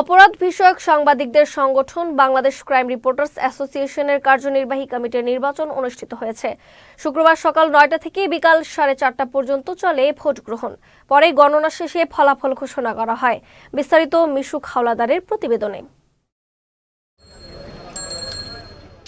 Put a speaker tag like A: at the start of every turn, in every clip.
A: অপরাধ বিষয়ক সাংবাদিকদের সংগঠন বাংলাদেশ ক্রাইম রিপোর্টার্স অ্যাসোসিয়েশনের কার্যনির্বাহী কমিটির নির্বাচন অনুষ্ঠিত হয়েছে। শুক্রবার সকাল ৯টা থেকে বিকাল ৪:৩০ পর্যন্ত চলে ভোট গ্রহণ। পরে গণনা শেষে ফলাফল ঘোষণা করা হয়। বিস্তারিত মিশুক হাওলাদারের প্রতিবেদনে।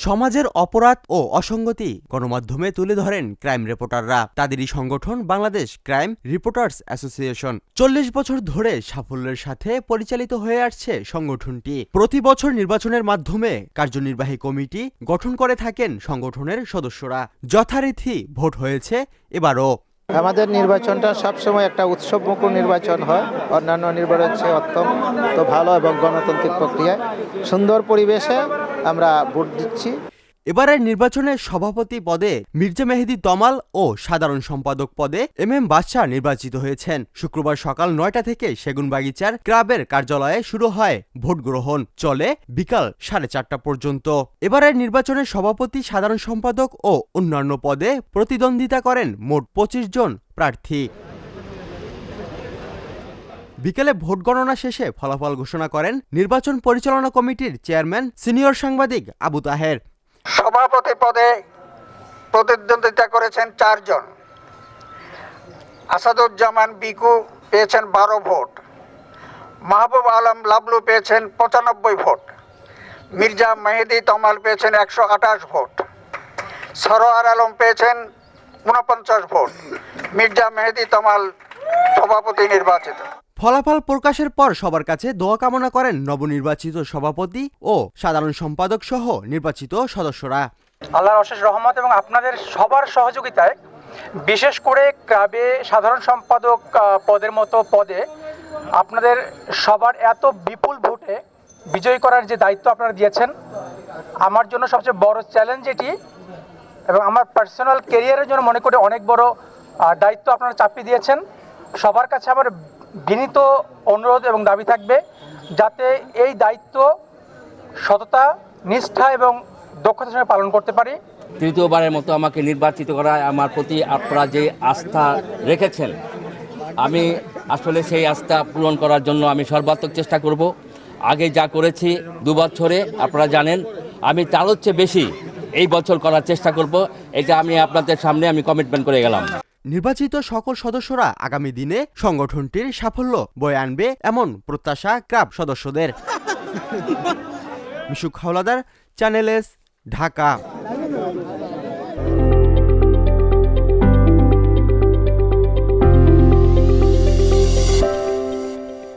B: সমাজের অপরাধ ও অসঙ্গতি গণমাধ্যমে তুলে ধরেন ক্রাইম রিপোর্টাররা। তাদেরই সংগঠন বাংলাদেশ ক্রাইম রিপোর্টার্স অ্যাসোসিয়েশন ৪০ বছর ধরে সাফল্যের সাথে পরিচালিত হয়ে আসছে সংগঠনটি। প্রতি বছর নির্বাচনের মাধ্যমে কার্যনির্বাহী কমিটি গঠন করে থাকেন সংগঠনের সদস্যরা। যথারীতি ভোট হয়েছে এবারও।
C: আমাদের নির্বাচনটা সবসময় একটা উৎসবমুখর নির্বাচন হয়। অন্যান্য নির্বাচন হচ্ছে অত্যন্ত ভালো এবং গণতান্ত্রিক প্রক্রিয়ায় সুন্দর পরিবেশে আমরা ভোট দিচ্ছি।
B: এবারের নির্বাচনে সভাপতি পদে মির্জা মেহেদী তমাল ও সাধারণ সম্পাদক পদে এম বাদশাহ নির্বাচিত হয়েছেন। শুক্রবার সকাল ৯টা থেকে সেগুনবাগিচার ক্লাবের কার্যালয়ে শুরু হয় ভোট গ্রহণ, চলে বিকাল ৪:৩০ পর্যন্ত। এবারের নির্বাচনে সভাপতি, সাধারণ সম্পাদক ও অন্যান্য পদে প্রতিদ্বন্দ্বিতা করেন মোট ২৫ জন প্রার্থী। বিকেলে ভোট গণনা শেষে ফলাফল ঘোষণা করেন নির্বাচন পরিচালনা কমিটির চেয়ারম্যান সিনিয়র সাংবাদিক আবু তাহের।
D: সভাপতি পদে প্রতিদ্বন্দ্বিতা করেছেন ৪ জন। আসাদুজ্জামান বিকু পেয়েছেন ১২ ভোট, মাহবুব আলম লাবলু পেয়েছেন ৯৫ ভোট, মির্জা মেহেদী তমাল পেয়েছেন ১২৮ ভোট, সরোয়ার আলম পেয়েছেন ৪৯ ভোট। মির্জা মেহেদী তমাল সভাপতি নির্বাচিত।
B: ফলাফল প্রকাশের পর সবার কাছে দোয়া কামনা করেন নবনির্বাচিত সভাপতি ও সাধারণ সম্পাদক সহ নির্বাচিত সদস্যরা।
E: আল্লাহর অশেষ রহমত এবং আপনাদের সবার সহযোগিতায়, বিশেষ করে ক্লাবে সাধারণ সম্পাদক পদের মতো পদে আপনাদের সবার এত বিপুল ভোটে বিজয়ী করার যে দায়িত্ব আপনারা দিয়েছেন, আমার জন্য সবচেয়ে বড় চ্যালেঞ্জ এটি এবং আমার পার্সোনাল ক্যারিয়ারের জন্য মনে করে অনেক বড় দায়িত্ব আপনারা চাপিয়ে দিয়েছেন। সবার কাছে আমার বিনীত অনুরোধ এবং দাবি থাকবে যাতে এই দায়িত্ব সততা, নিষ্ঠা এবং দক্ষতার সঙ্গে পালন করতে পারি।
F: তৃতীয়বারের মতো আমাকে নির্বাচিত করায় আমার প্রতি আপনারা যে আস্থা রেখেছেন, আমি আসলে সেই আস্থা পূরণ করার জন্য আমি সর্বাত্মক চেষ্টা করব। আগে যা করেছি ২ বছরে আপনারা জানেন, আমি তার চেয়ে বেশি এই বছর করার চেষ্টা করব। এটা আমি আপনাদের সামনে আমি কমিটমেন্ট করে গেলাম।
B: নির্বাচিত সকল সদস্যরা আগামী দিনে সংগঠনটির সাফল্য বয়ে আনবে এমন প্রত্যাশা ক্লাব সদস্যদের। মিশুক হাওলাদার, চ্যানেল এস, ঢাকা।